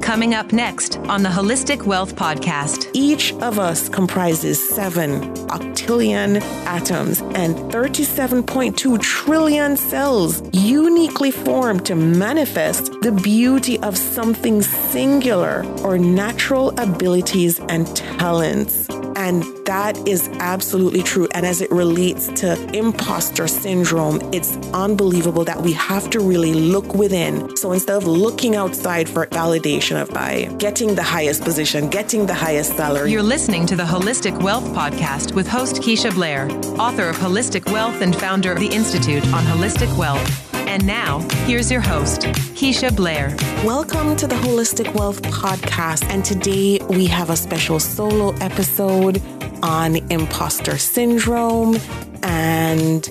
Coming up next on the Holistic Wealth Podcast. Each of us comprises 7 octillion atoms and 37.2 trillion cells, uniquely formed to manifest the beauty of something singular or natural abilities and talents. And that is absolutely true. And as it relates to imposter syndrome, it's unbelievable that we have to really look within. So instead of looking outside for validation of by getting the highest position, getting the highest salary. You're listening to the Holistic Wealth Podcast with host Keisha Blair, author of Holistic Wealth and founder of the Institute on Holistic Wealth. And now, here's your host, Keisha Blair. Welcome to the Holistic Wealth Podcast. And today we have a special solo episode on imposter syndrome and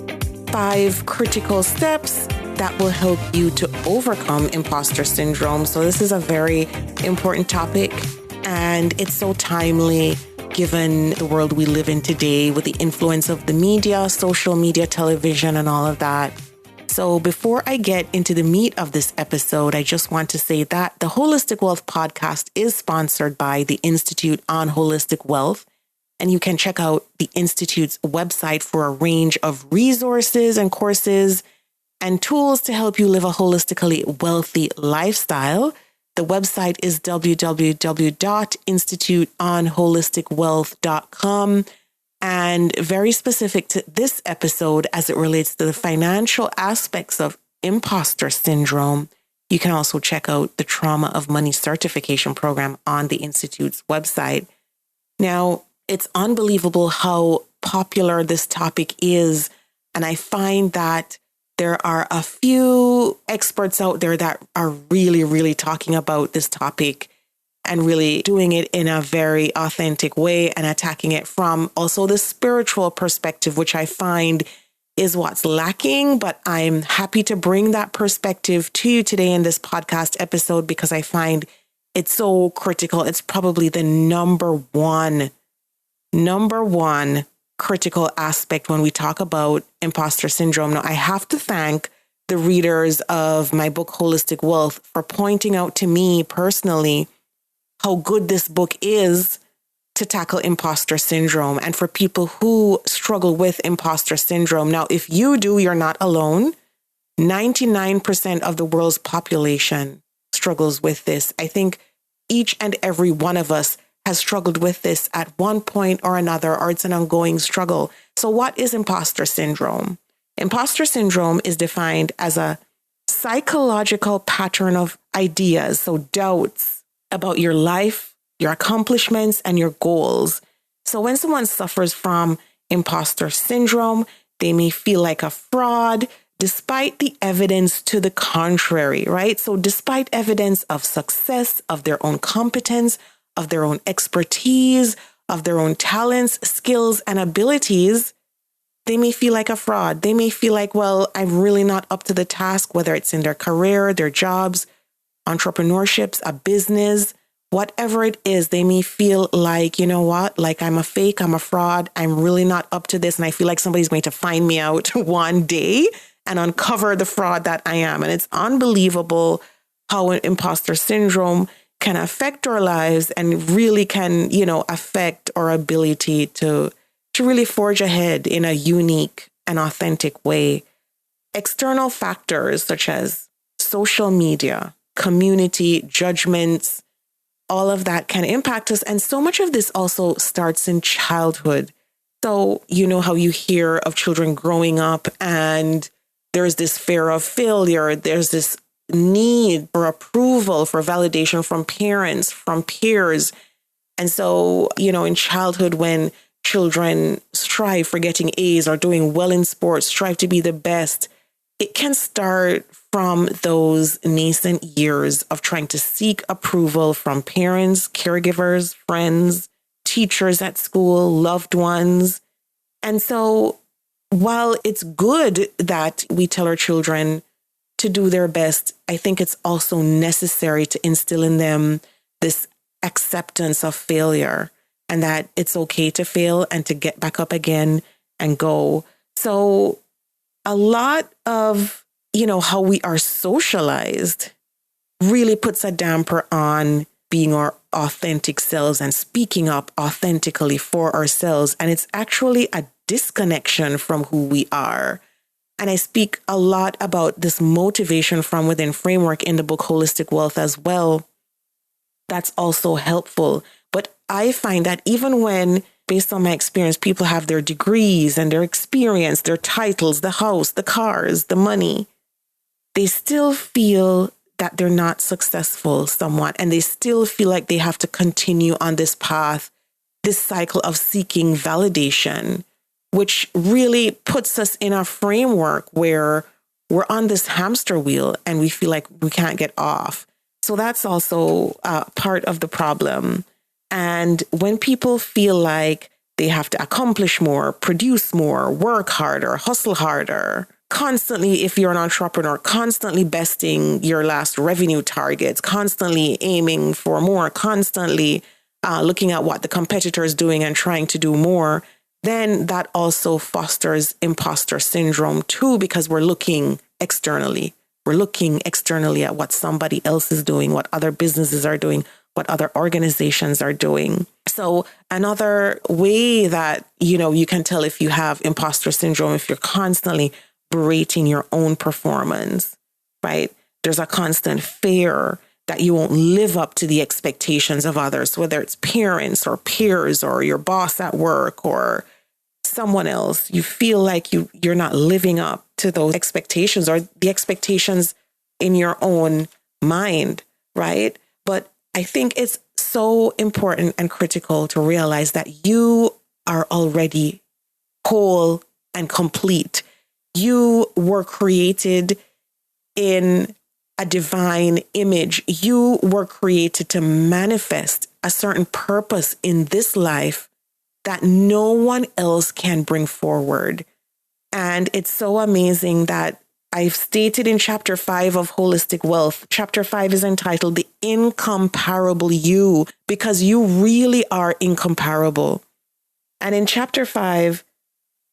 5 critical steps that will help you to overcome imposter syndrome. So this is a very important topic, and it's so timely given the world we live in today with the influence of the media, social media, television, and all of that. So before I get into the meat of this episode, I just want to say that the Holistic Wealth Podcast is sponsored by the Institute on Holistic Wealth. And you can check out the Institute's website for a range of resources and courses and tools to help you live a holistically wealthy lifestyle. The website is www.instituteonholisticwealth.com. And very specific to this episode, as it relates to the financial aspects of imposter syndrome, you can also check out the Trauma of Money Certification Program on the Institute's website. Now, it's unbelievable how popular this topic is. And I find that there are a few experts out there that are really, really talking about this topic and really doing it in a very authentic way and attacking it from also the spiritual perspective, which I find is what's lacking. But I'm happy to bring that perspective to you today in this podcast episode because I find it's so critical. It's probably the number one critical aspect when we talk about imposter syndrome. Now, I have to thank the readers of my book, Holistic Wealth, for pointing out to me personally how good this book is to tackle imposter syndrome and for people who struggle with imposter syndrome. Now, if you do, you're not alone. 99% of the world's population struggles with this. I think each and every one of us has struggled with this at one point or another, or it's an ongoing struggle. So what is imposter syndrome? Imposter syndrome is defined as a psychological pattern of ideas, so doubts about your life, your accomplishments, and your goals. So when someone suffers from imposter syndrome, they may feel like a fraud despite the evidence to the contrary, right? So despite evidence of success, of their own competence, of their own expertise, of their own talents, skills, and abilities, they may feel like a fraud. They may feel like, well, I'm really not up to the task, whether it's in their career, their jobs, entrepreneurships, a business, whatever it is. They may feel like, you know what, like I'm a fake, I'm a fraud, I'm really not up to this. And I feel like somebody's going to find me out one day and uncover the fraud that I am. And it's unbelievable how an imposter syndrome can affect our lives and really can, affect our ability to really forge ahead in a unique and authentic way. External factors such as social media, community, judgments, all of that can impact us. And so much of this also starts in childhood. So, you know how you hear of children growing up and there's this fear of failure. There's this need for approval, for validation from parents, from peers. And so, in childhood, when children strive for getting A's or doing well in sports, strive to be the best, it can start from those nascent years of trying to seek approval from parents, caregivers, friends, teachers at school, loved ones. And so while it's good that we tell our children to do their best, I think it's also necessary to instill in them this acceptance of failure and that it's okay to fail and to get back up again and go. So a lot of, how we are socialized really puts a damper on being our authentic selves and speaking up authentically for ourselves. And it's actually a disconnection from who we are. And I speak a lot about this motivation from within framework in the book Holistic Wealth as well. That's also helpful. But I find that even when, based on my experience, people have their degrees and their experience, their titles, the house, the cars, the money, they still feel that they're not successful somewhat. And they still feel like they have to continue on this path, this cycle of seeking validation, which really puts us in a framework where we're on this hamster wheel and we feel like we can't get off. So that's also part of the problem. And when people feel like they have to accomplish more, produce more, work harder, hustle harder, constantly, if you're an entrepreneur, constantly besting your last revenue targets, constantly aiming for more, constantly looking at what the competitor is doing and trying to do more, then that also fosters imposter syndrome too, because we're looking externally. We're looking externally at what somebody else is doing, what other businesses are doing, what other organizations are doing. So another way that, you can tell if you have imposter syndrome, if you're constantly berating your own performance, right? There's a constant fear that you won't live up to the expectations of others, whether it's parents or peers or your boss at work or someone else. You feel like you're not living up to those expectations or the expectations in your own mind, right? But I think it's so important and critical to realize that you are already whole and complete. You were created in a divine image. You were created to manifest a certain purpose in this life that no one else can bring forward. And it's so amazing that I've stated in chapter 5 of Holistic Wealth, chapter 5 is entitled The Incomparable You, because you really are incomparable. And in chapter 5,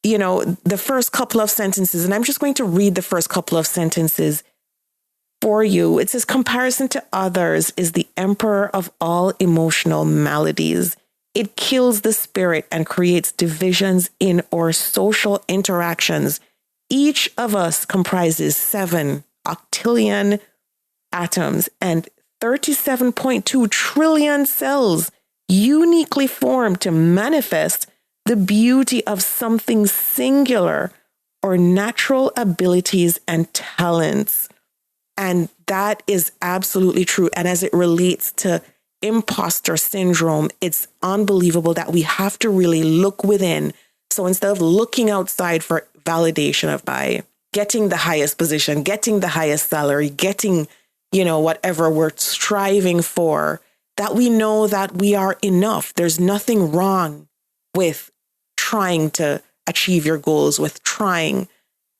the first couple of sentences, and I'm just going to read the first couple of sentences for you. It says, comparison to others is the emperor of all emotional maladies. It kills the spirit and creates divisions in our social interactions. Each of us comprises 7 octillion atoms and 37.2 trillion cells uniquely formed to manifest the beauty of something singular or natural abilities and talents. And that is absolutely true. And as it relates to imposter syndrome, it's unbelievable that we have to really look within. So instead of looking outside for validation of by getting the highest position, getting the highest salary, getting, whatever we're striving for, that we know that we are enough. There's nothing wrong with trying to achieve your goals, with trying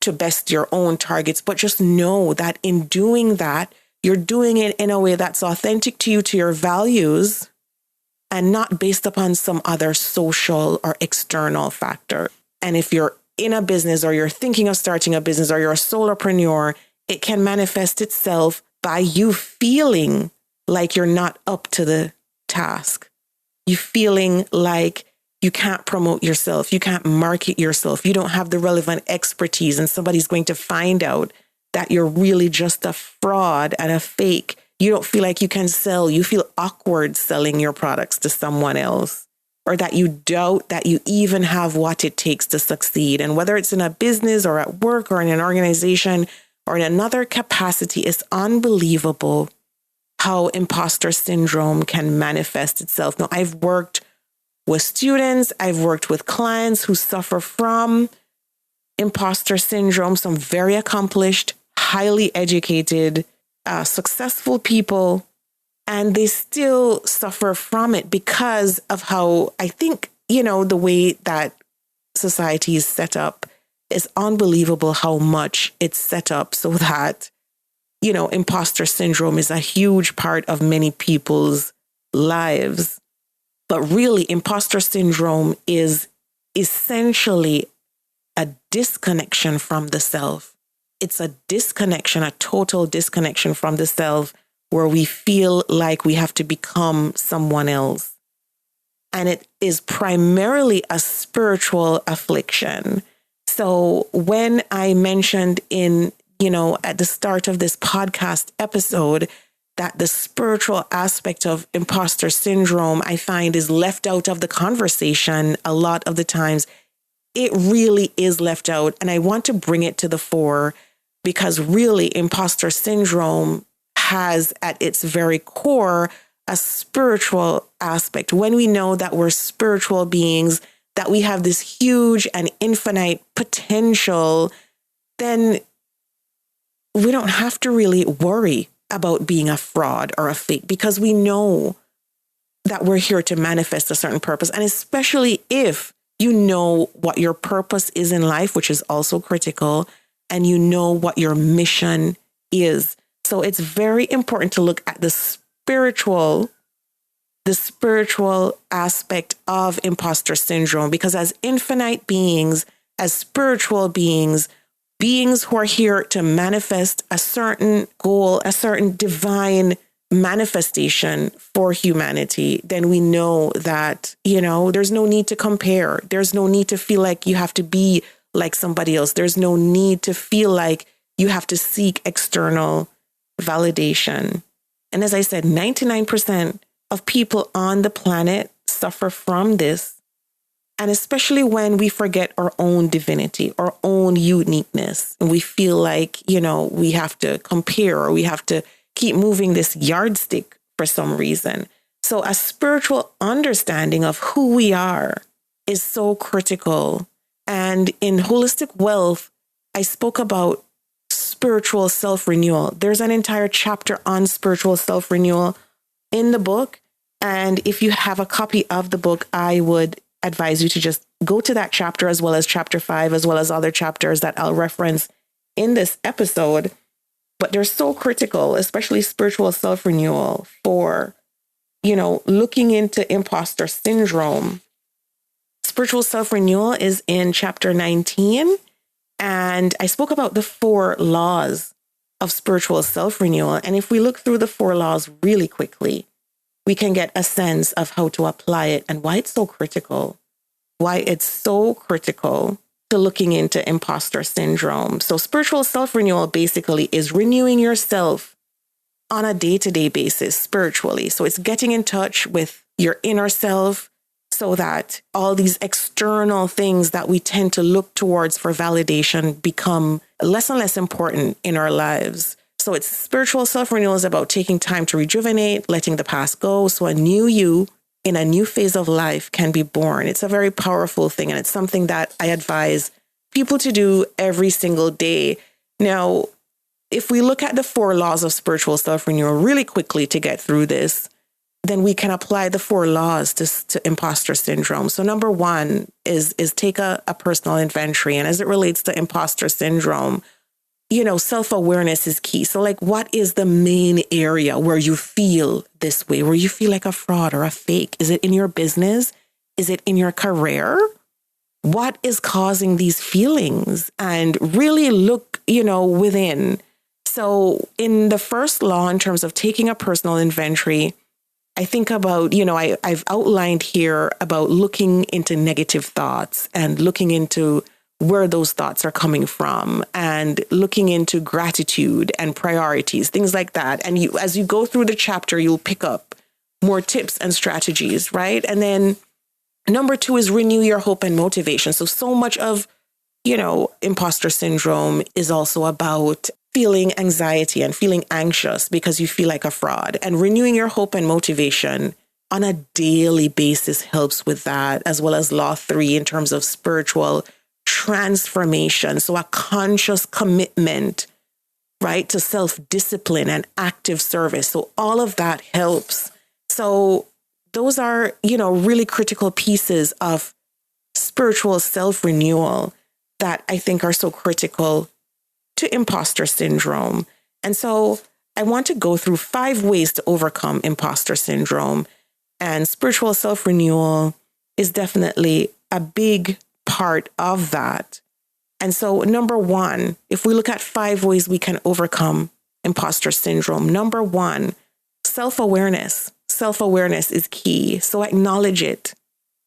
to best your own targets, but just know that in doing that, you're doing it in a way that's authentic to you, to your values, and not based upon some other social or external factor. And if you're in a business or you're thinking of starting a business or you're a solopreneur, it can manifest itself by you feeling like you're not up to the task. You feeling like you can't promote yourself, you can't market yourself, you don't have the relevant expertise, and somebody's going to find out that you're really just a fraud and a fake. You don't feel like you can sell. You feel awkward selling your products to someone else, or that you doubt that you even have what it takes to succeed. And whether it's in a business or at work or in an organization or in another capacity, it's unbelievable how imposter syndrome can manifest itself. Now, I've worked with students, I've worked with clients who suffer from imposter syndrome, some very accomplished, highly educated, successful people, and they still suffer from it because of how I think, the way that society is set up is unbelievable how much it's set up so that, imposter syndrome is a huge part of many people's lives. But really, imposter syndrome is essentially a disconnection from the self. It's a disconnection, a total disconnection from the self, where we feel like we have to become someone else. And it is primarily a spiritual affliction. So when I mentioned at the start of this podcast episode, that the spiritual aspect of imposter syndrome, I find, is left out of the conversation a lot of the times. It really is left out. And I want to bring it to the fore because really imposter syndrome has at its very core a spiritual aspect. When we know that we're spiritual beings, that we have this huge and infinite potential, then we don't have to really worry about being a fraud or a fake because we know that we're here to manifest a certain purpose. And especially if you know what your purpose is in life, which is also critical, and you know what your mission is. So it's very important to look at the spiritual aspect of imposter syndrome, because as infinite beings, as spiritual beings who are here to manifest a certain goal, a certain divine manifestation for humanity, then we know that, there's no need to compare. There's no need to feel like you have to be like somebody else. There's no need to feel like you have to seek external validation. And as I said, 99% of people on the planet suffer from this. And especially when we forget our own divinity, our own uniqueness, and we feel like, we have to compare or we have to keep moving this yardstick for some reason. So a spiritual understanding of who we are is so critical. And in Holistic Wealth, I spoke about spiritual self-renewal. There's an entire chapter on spiritual self-renewal in the book. And if you have a copy of the book, I would advise you to just go to that chapter as well as chapter 5, as well as other chapters that I'll reference in this episode. But they're so critical, especially spiritual self-renewal for, looking into imposter syndrome. Spiritual self-renewal is in chapter 19. And I spoke about the 4 laws of spiritual self-renewal. And if we look through the 4 laws really quickly, we can get a sense of how to apply it and why it's so critical, to looking into imposter syndrome. So spiritual self-renewal basically is renewing yourself on a day-to-day basis spiritually. So it's getting in touch with your inner self so that all these external things that we tend to look towards for validation become less and less important in our lives. So it's spiritual self-renewal is about taking time to rejuvenate, letting the past go, so a new you in a new phase of life can be born. It's a very powerful thing, and it's something that I advise people to do every single day. Now, if we look at the 4 laws of spiritual self-renewal really quickly to get through this, then we can apply the 4 laws to imposter syndrome. So number 1 is take a personal inventory. And as it relates to imposter syndrome, self-awareness is key. So what is the main area where you feel this way, where you feel like a fraud or a fake? Is it in your business? Is it in your career? What is causing these feelings? And really look, within. So in the first law, in terms of taking a personal inventory, I think about, I've outlined here about looking into negative thoughts and looking into where those thoughts are coming from and looking into gratitude and priorities, things like that. And as you go through the chapter, you'll pick up more tips and strategies, right? And then number 2 is renew your hope and motivation. So much of, imposter syndrome is also about feeling anxiety and feeling anxious because you feel like a fraud. And renewing your hope and motivation on a daily basis helps with that, as well as law 3 in terms of spiritual transformation. So a conscious commitment, right, to self-discipline and active service. So all of that helps. So those are, really critical pieces of spiritual self-renewal that I think are so critical to imposter syndrome. And so I want to go through 5 ways to overcome imposter syndrome. And spiritual self-renewal is definitely a big part of that. And so number 1, if we look at 5 ways we can overcome imposter syndrome, number 1, self-awareness. Self-awareness is key. So acknowledge it.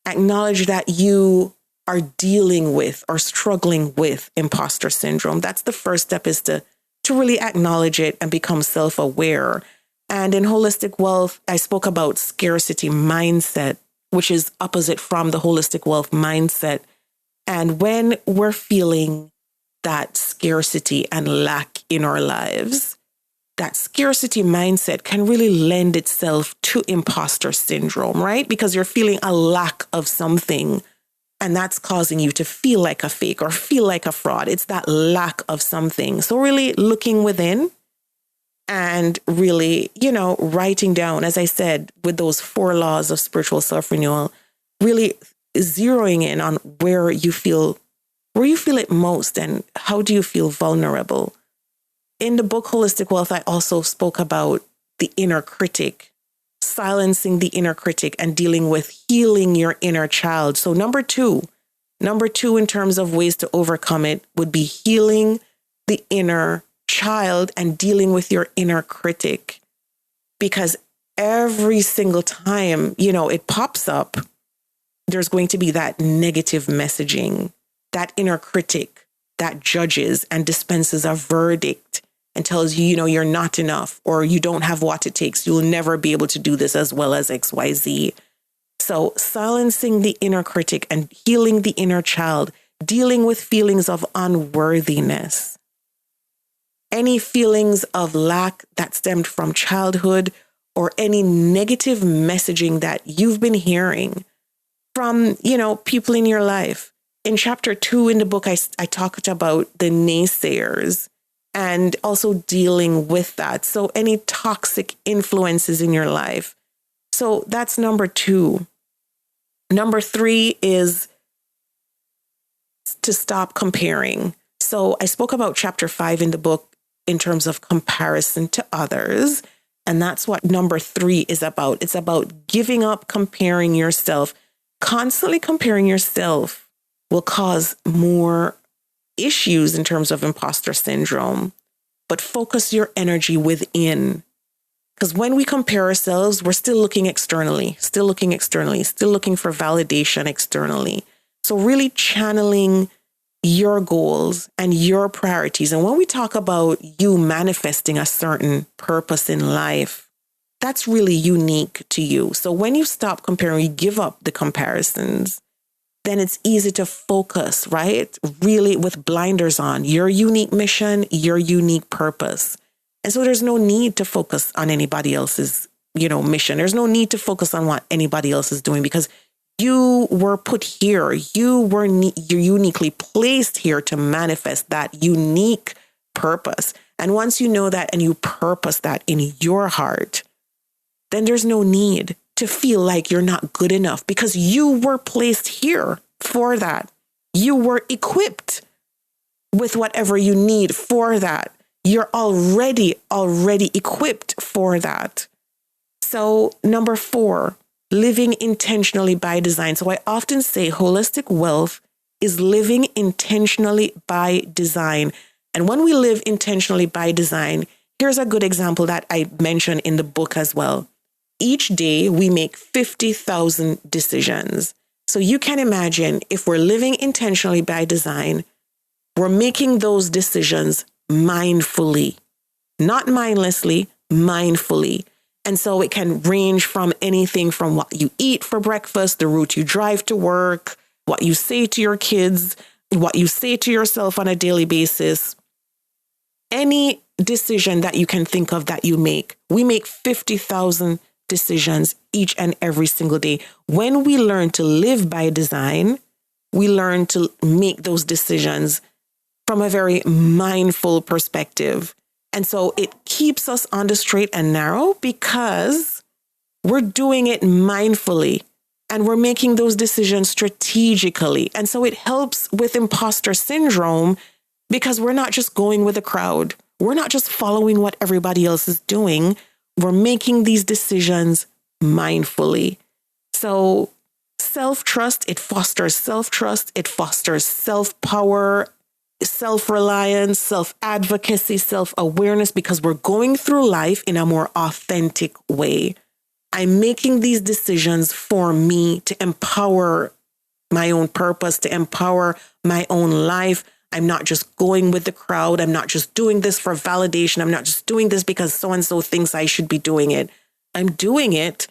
Acknowledge that you are dealing with or struggling with imposter syndrome. That's the first step, is to really acknowledge it and become self-aware. And in holistic wealth, I spoke about scarcity mindset, which is opposite from the holistic wealth mindset. And when we're feeling that scarcity and lack in our lives, that scarcity mindset can really lend itself to imposter syndrome, right? Because you're feeling a lack of something, and that's causing you to feel like a fake or feel like a fraud. It's that lack of something. So really looking within and really, writing down, as I said, with those 4 laws of spiritual self-renewal, really zeroing in on where you feel it most and how do you feel vulnerable. In the book Holistic Wealth, I also spoke about the inner critic, silencing the inner critic and dealing with healing your inner child. So number two in terms of ways to overcome it would be healing the inner child and dealing with your inner critic. Because every single time, it pops up, there's going to be that negative messaging, that inner critic that judges and dispenses a verdict and tells you, you're not enough, or you don't have what it takes. You'll never be able to do this as well as XYZ. So silencing the inner critic and healing the inner child, dealing with feelings of unworthiness, any feelings of lack that stemmed from childhood, or any negative messaging that you've been hearing from, people in your life. In chapter 2 in the book, I talked about the naysayers and also dealing with that. So any toxic influences in your life. So that's number 2. Number 3 is to stop comparing. So I spoke about chapter 5 in the book in terms of comparison to others. And that's what number 3 is about. It's about giving up comparing yourself. Constantly comparing yourself will cause more issues in terms of imposter syndrome, but focus your energy within. Because when we compare ourselves, we're still looking externally, still looking for validation externally. So really channeling your goals and your priorities. And when we talk about you manifesting a certain purpose in life, that's really unique to you. So when you stop comparing, you give up the comparisons, then it's easy to focus, right? Really with blinders on your unique mission, your unique purpose. And so there's no need to focus on anybody else's, mission. There's no need to focus on what anybody else is doing, because you were put here. You're uniquely placed here to manifest that unique purpose. And once you know that and you purpose that in your heart, then there's no need to feel like you're not good enough, because you were placed here for that. You were equipped with whatever you need for that. You're already equipped for that. So number 4, living intentionally by design. So I often say holistic wealth is living intentionally by design. And when we live intentionally by design, here's a good example that I mentioned in the book as well. Each day we make 50,000 decisions. So you can imagine, if we're living intentionally by design, we're making those decisions mindfully, not mindlessly, mindfully. And so it can range from anything from what you eat for breakfast, the route you drive to work, what you say to your kids, what you say to yourself on a daily basis. Any decision that you can think of that you make, we make 50,000 decisions each and every single day. When we learn to live by design, we learn to make those decisions from a very mindful perspective. And so it keeps us on the straight and narrow because we're doing it mindfully and we're making those decisions strategically. And so it helps with imposter syndrome because we're not just going with the crowd. We're not just following what everybody else is doing. We're making these decisions mindfully. So self-trust, it fosters self-trust, it fosters self-power, self-reliance, self-advocacy, self-awareness, because we're going through life in a more authentic way. I'm making these decisions for me to empower my own purpose, to empower my own life. I'm not just going with the crowd. I'm not just doing this for validation. I'm not just doing this because so-and-so thinks I should be doing it. I'm doing it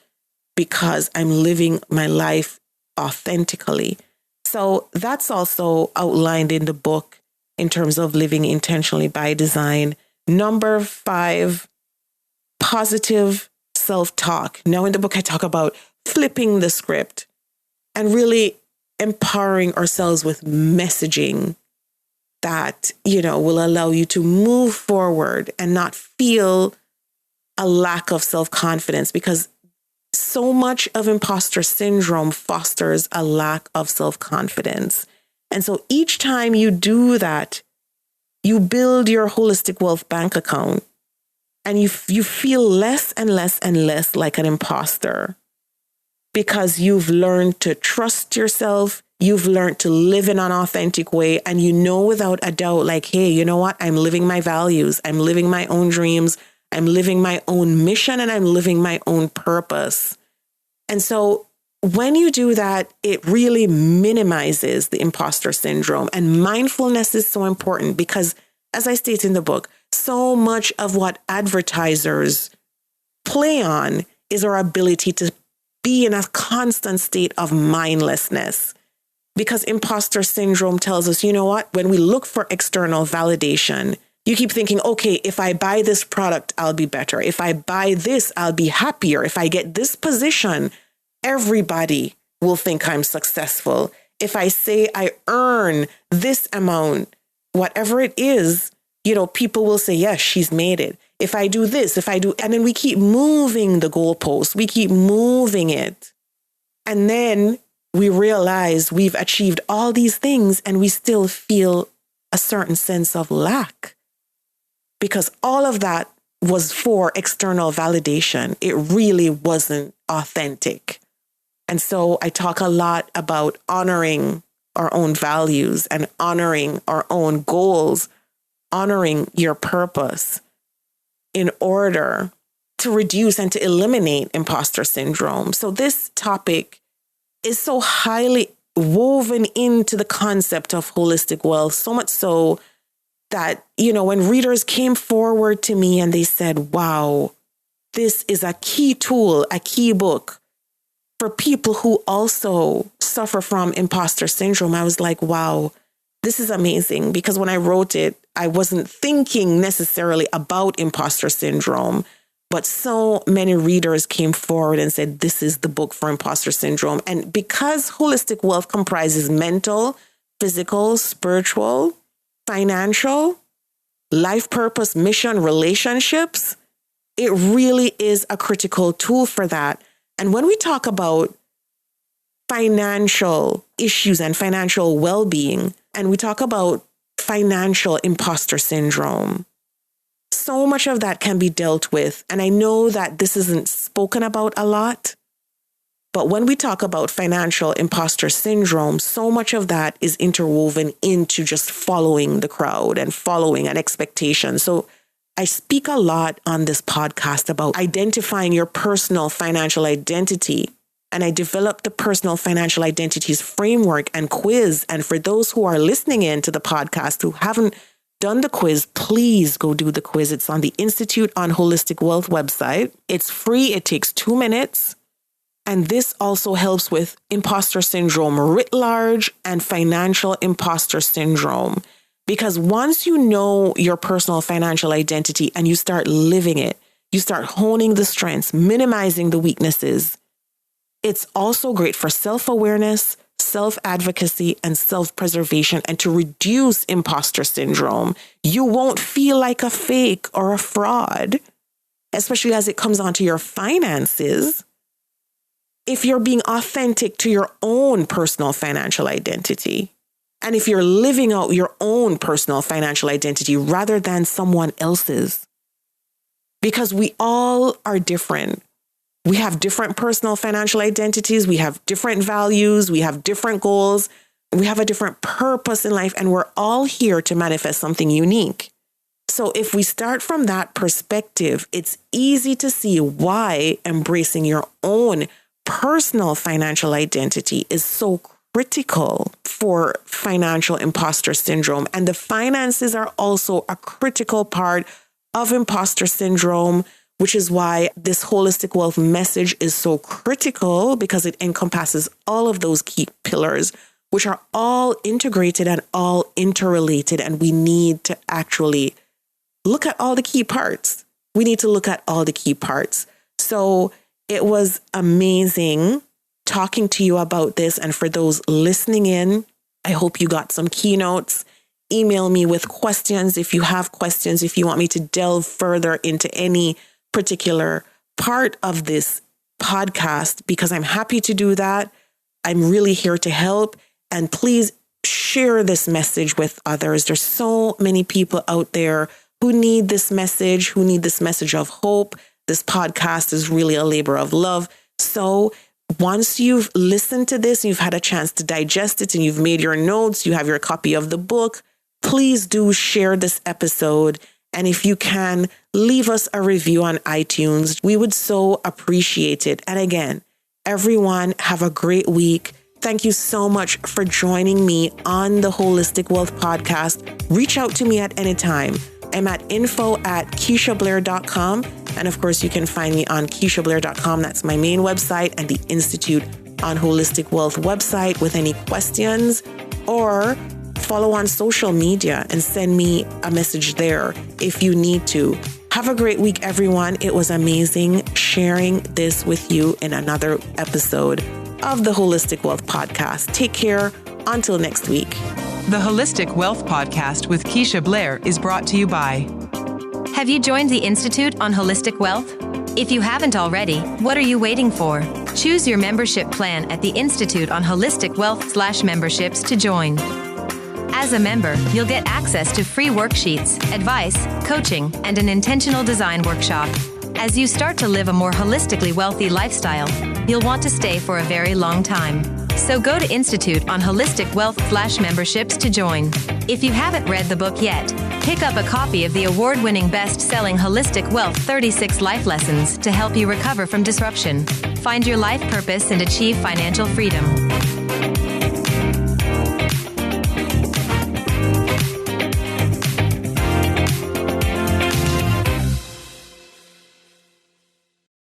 because I'm living my life authentically. So that's also outlined in the book in terms of living intentionally by design. Number 5, positive self-talk. Now in the book, I talk about flipping the script and really empowering ourselves with messaging that, will allow you to move forward and not feel a lack of self-confidence, because so much of imposter syndrome fosters a lack of self-confidence. And so each time you do that, you build your holistic wealth bank account and you feel less and less and less like an imposter, because you've learned to trust yourself. You've learned to live in an authentic way. And you know without a doubt, like, hey, you know what? I'm living my values. I'm living my own dreams. I'm living my own mission, and I'm living my own purpose. And so when you do that, it really minimizes the imposter syndrome. And mindfulness is so important because, as I state in the book, so much of what advertisers play on is our ability to be in a constant state of mindlessness. Because imposter syndrome tells us, you know what, when we look for external validation, you keep thinking, okay, if I buy this product, I'll be better. If I buy this, I'll be happier. If I get this position, everybody will think I'm successful. If I say I earn this amount, whatever it is, people will say, yes, she's made it. If I do this, and then we keep moving the goalpost, we keep moving it. And then we realize we've achieved all these things and we still feel a certain sense of lack. Because all of that was for external validation. It really wasn't authentic. And so I talk a lot about honoring our own values and honoring our own goals, honoring your purpose in order to reduce and to eliminate imposter syndrome. So this topic is so highly woven into the concept of holistic wealth, so much so that, when readers came forward to me and they said, wow, this is a key tool, a key book for people who also suffer from imposter syndrome, I was like, wow, this is amazing. Because when I wrote it, I wasn't thinking necessarily about imposter syndrome, but so many readers came forward and said, this is the book for imposter syndrome. And because holistic wealth comprises mental, physical, spiritual, financial, life purpose, mission, relationships, it really is a critical tool for that. And when we talk about financial issues and financial well-being, and we talk about financial imposter syndrome, so much of that can be dealt with. And I know that this isn't spoken about a lot, but when we talk about financial imposter syndrome, so much of that is interwoven into just following the crowd and following an expectation. So I speak a lot on this podcast about identifying your personal financial identity. And I developed the personal financial identities framework and quiz. And for those who are listening in to the podcast who haven't done the quiz, please go do the quiz. It's on the Institute on Holistic Wealth website. It's free. It takes 2 minutes. And this also helps with imposter syndrome writ large and financial imposter syndrome. Because once you know your personal financial identity and you start living it, you start honing the strengths, minimizing the weaknesses. It's also great for self-awareness, self-advocacy, and self-preservation, and to reduce imposter syndrome. You won't feel like a fake or a fraud, especially as it comes onto your finances, if you're being authentic to your own personal financial identity. And if you're living out your own personal financial identity rather than someone else's. Because we all are different. We have different personal financial identities. We have different values. We have different goals. We have a different purpose in life, and we're all here to manifest something unique. So if we start from that perspective, it's easy to see why embracing your own personal financial identity is so critical for financial imposter syndrome. And the finances are also a critical part of imposter syndrome, which is why this holistic wealth message is so critical, because it encompasses all of those key pillars, which are all integrated and all interrelated. And we need to actually look at all the key parts. We need to look at all the key parts. So it was amazing talking to you about this. And for those listening in, I hope you got some keynotes. Email me with questions if you have questions, if you want me to delve further into any particular part of this podcast, because I'm happy to do that. I'm really here to help. And please share this message with others. There's so many people out there who need this message of hope. This podcast is really a labor of love. So once you've listened to this, you've had a chance to digest it, and you've made your notes, you have your copy of the book, please do share this episode. And if you can, leave us a review on iTunes. We would so appreciate it. And again, everyone, have a great week. Thank you so much for joining me on the Holistic Wealth Podcast. Reach out to me at any time. I'm at info@KeishaBlair.com. And of course, you can find me on KeishaBlair.com. That's my main website, and the Institute on Holistic Wealth website with any questions, or follow on social media and send me a message there if you need to. Have a great week, everyone. It was amazing sharing this with you in another episode of the Holistic Wealth Podcast. Take care. Until next week. The Holistic Wealth Podcast with Keisha Blair is brought to you by... Have you joined the Institute on Holistic Wealth? If you haven't already, what are you waiting for? Choose your membership plan at the Institute on Holistic Wealth/memberships to join. As a member, you'll get access to free worksheets, advice, coaching, and an intentional design workshop. As you start to live a more holistically wealthy lifestyle, you'll want to stay for a very long time. So go to Institute on Holistic Wealth/memberships to join. If you haven't read the book yet, pick up a copy of the award-winning best-selling Holistic Wealth 36 Life Lessons to help you recover from disruption, find your life purpose, and achieve financial freedom.